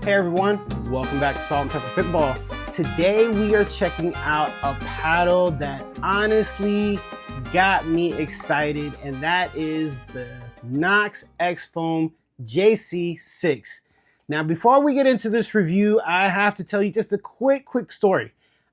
Hey everyone, welcome back to Salt and Pepper Pickleball. Today we are checking out a paddle that honestly got me excited, and that is the NOX X-FOAM JC6. Now before we get into this review, I have to tell you just a quick story.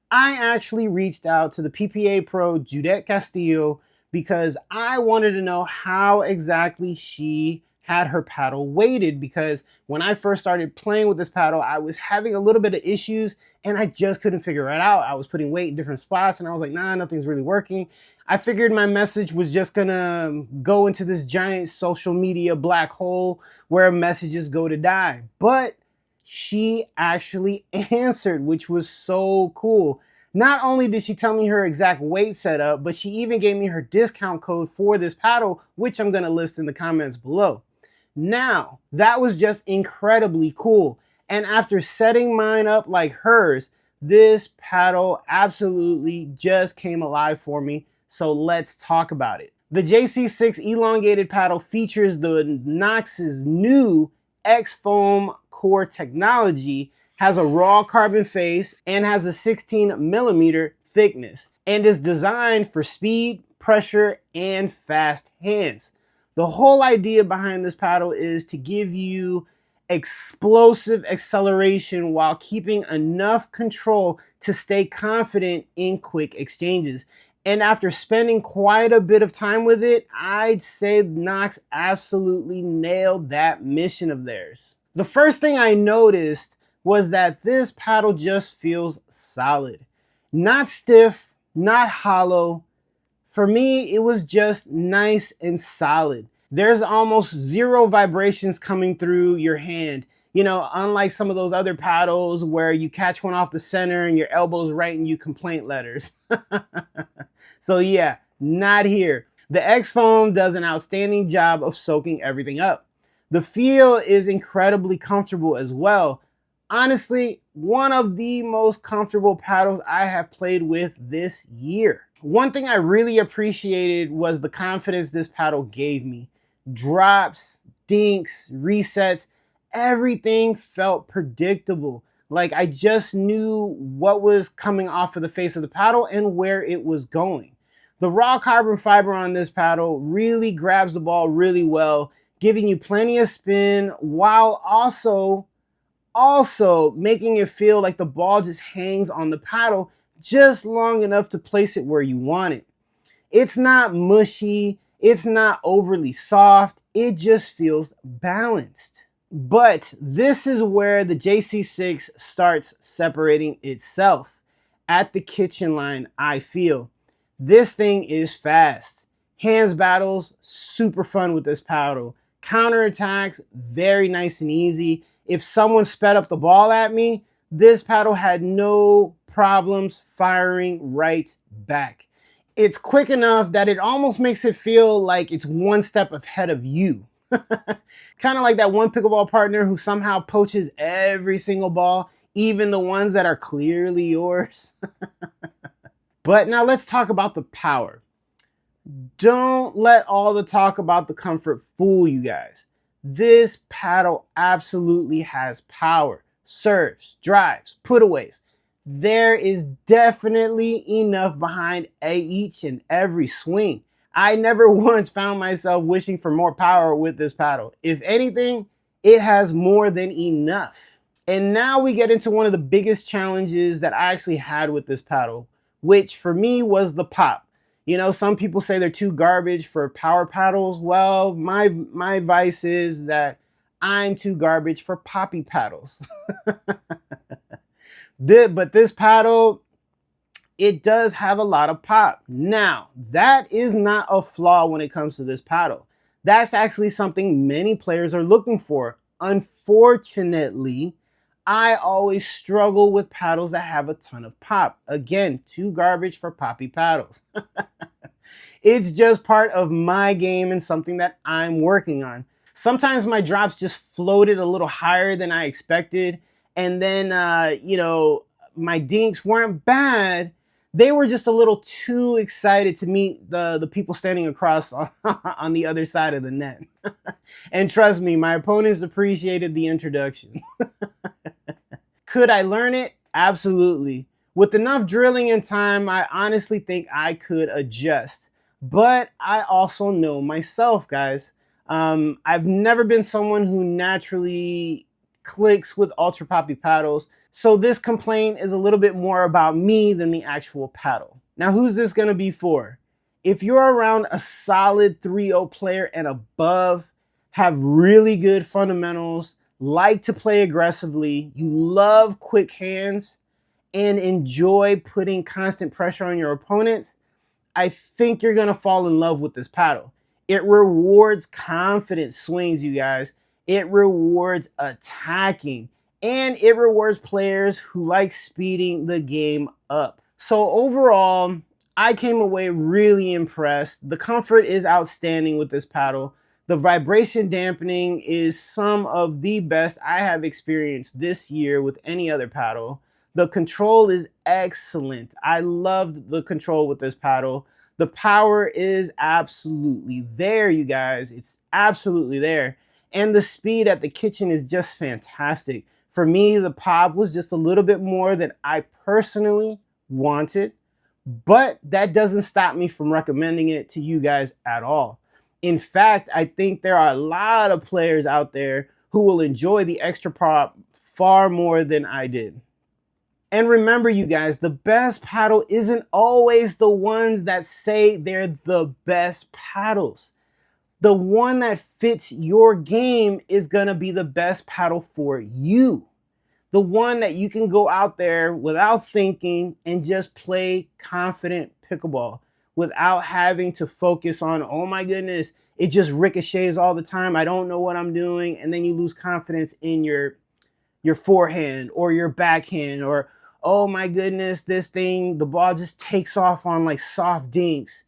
I actually reached out to the PPA Pro Judit Castillo because I wanted to know how exactly she had her paddle weighted, because when I first started playing with this paddle, I was having a little bit of issues and I just couldn't figure it out. I was putting weight in different spots and I was like, nah, nothing's really working. I figured my message was just gonna go into this giant social media black hole where messages go to die. But she actually answered, which was so cool. Not only did she tell me her exact weight setup, but she even gave me her discount code for this paddle, which I'm gonna list in the comments below. Now, that was just incredibly cool. And after setting mine up like hers, this paddle absolutely just came alive for me. So let's talk about it. The JC6 elongated paddle features the NOX's new X-FOAM core technology, has a raw carbon face, and has a 16mm thickness, and is designed for speed, pressure, and fast hands. The whole idea behind this paddle is to give you explosive acceleration while keeping enough control to stay confident in quick exchanges. And after spending quite a bit of time with it, I'd say NOX absolutely nailed that mission of theirs. The first thing I noticed was that this paddle just feels solid. Not stiff, not hollow. For me, it was just nice and solid. There's almost zero vibrations coming through your hand. You know, unlike some of those other paddles where you catch one off the center and your elbow's writing you complaint letters. So yeah, not here. The X-FOAM does an outstanding job of soaking everything up. The feel is incredibly comfortable as well. Honestly, one of the most comfortable paddles I have played with this year. One thing I really appreciated was the confidence this paddle gave me. Drops, dinks, resets, everything felt predictable. Like I just knew what was coming off of the face of the paddle and where it was going. The raw carbon fiber on this paddle really grabs the ball really well, giving you plenty of spin while also making it feel like the ball just hangs on the paddle just long enough to place it where you want it. It's not mushy, it's not overly soft, it just feels balanced. But this is where the JC6 starts separating itself. At the kitchen line, I feel. This thing is fast. Hands battles, super fun with this paddle. Counterattacks, very nice and easy. If someone sped up the ball at me, this paddle had no problems firing right back. It's quick enough that it almost makes it feel like it's one step ahead of you. Kind of like that one pickleball partner who somehow poaches every single ball, even the ones that are clearly yours. But now let's talk about the power. Don't let all the talk about the comfort fool you guys. This paddle absolutely has power. Serves, drives, putaways. There is definitely enough behind each and every swing. I never once found myself wishing for more power with this paddle. If anything, it has more than enough. And now we get into one of the biggest challenges that I actually had with this paddle, which for me was the pop. You know, some people say they're too garbage for power paddles. Well, my advice is that I'm too garbage for poppy paddles. But this paddle, it does have a lot of pop. Now, that is not a flaw when it comes to this paddle. That's actually something many players are looking for. Unfortunately, I always struggle with paddles that have a ton of pop. Again, too garbage for poppy paddles. It's just part of my game and something that I'm working on. Sometimes my drops just floated a little higher than I expected. And then, you know, my dinks weren't bad. They were just a little too excited to meet the people standing across on the other side of the net. And trust me, my opponents appreciated the introduction. Could I learn it? Absolutely. With enough drilling and time, I honestly think I could adjust. But I also know myself, guys. I've never been someone who naturally clicks with ultra poppy paddles. So this complaint is a little bit more about me than the actual paddle. Now, who's this gonna be for? If you're around a solid 3-0 player and above, have really good fundamentals, like to play aggressively, you love quick hands, and enjoy putting constant pressure on your opponents, I think you're gonna fall in love with this paddle. It rewards confident swings, you guys. It rewards attacking, and it rewards players who like speeding the game up. So overall, I came away really impressed. The comfort is outstanding with this paddle. The vibration dampening is some of the best I have experienced this year with any other paddle. The control is excellent. I loved the control with this paddle. The power is absolutely there, you guys. It's absolutely there. And the speed at the kitchen is just fantastic. For me, the pop was just a little bit more than I personally wanted, but that doesn't stop me from recommending it to you guys at all. In fact, I think there are a lot of players out there who will enjoy the extra pop far more than I did. And remember, you guys, the best paddle isn't always the ones that say they're the best paddles. The one that fits your game is gonna be the best paddle for you. The one that you can go out there without thinking and just play confident pickleball without having to focus on, oh my goodness, it just ricochets all the time, I don't know what I'm doing, and then you lose confidence in your forehand or your backhand, or oh my goodness, this thing, the ball just takes off on like soft dinks.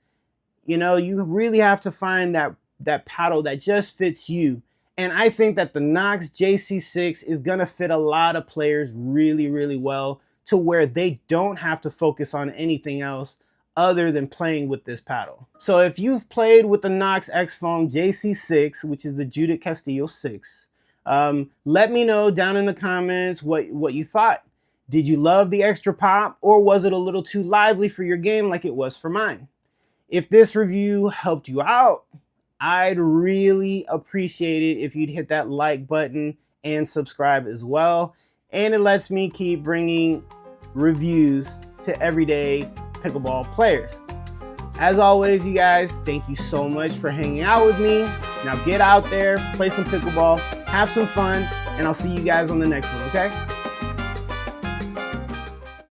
You know, you really have to find that paddle that just fits you. And I think that the NOX JC6 is gonna fit a lot of players really, really well, to where they don't have to focus on anything else other than playing with this paddle. So if you've played with the NOX X-FOAM JC6, which is the Judit Castillo 6, let me know down in the comments what you thought. Did you love the extra pop, or was it a little too lively for your game like it was for mine? If this review helped you out, I'd really appreciate it if you'd hit that like button and subscribe as well. And it lets me keep bringing reviews to everyday pickleball players. As always, you guys, thank you so much for hanging out with me. Now get out there, play some pickleball, have some fun, and I'll see you guys on the next one, okay?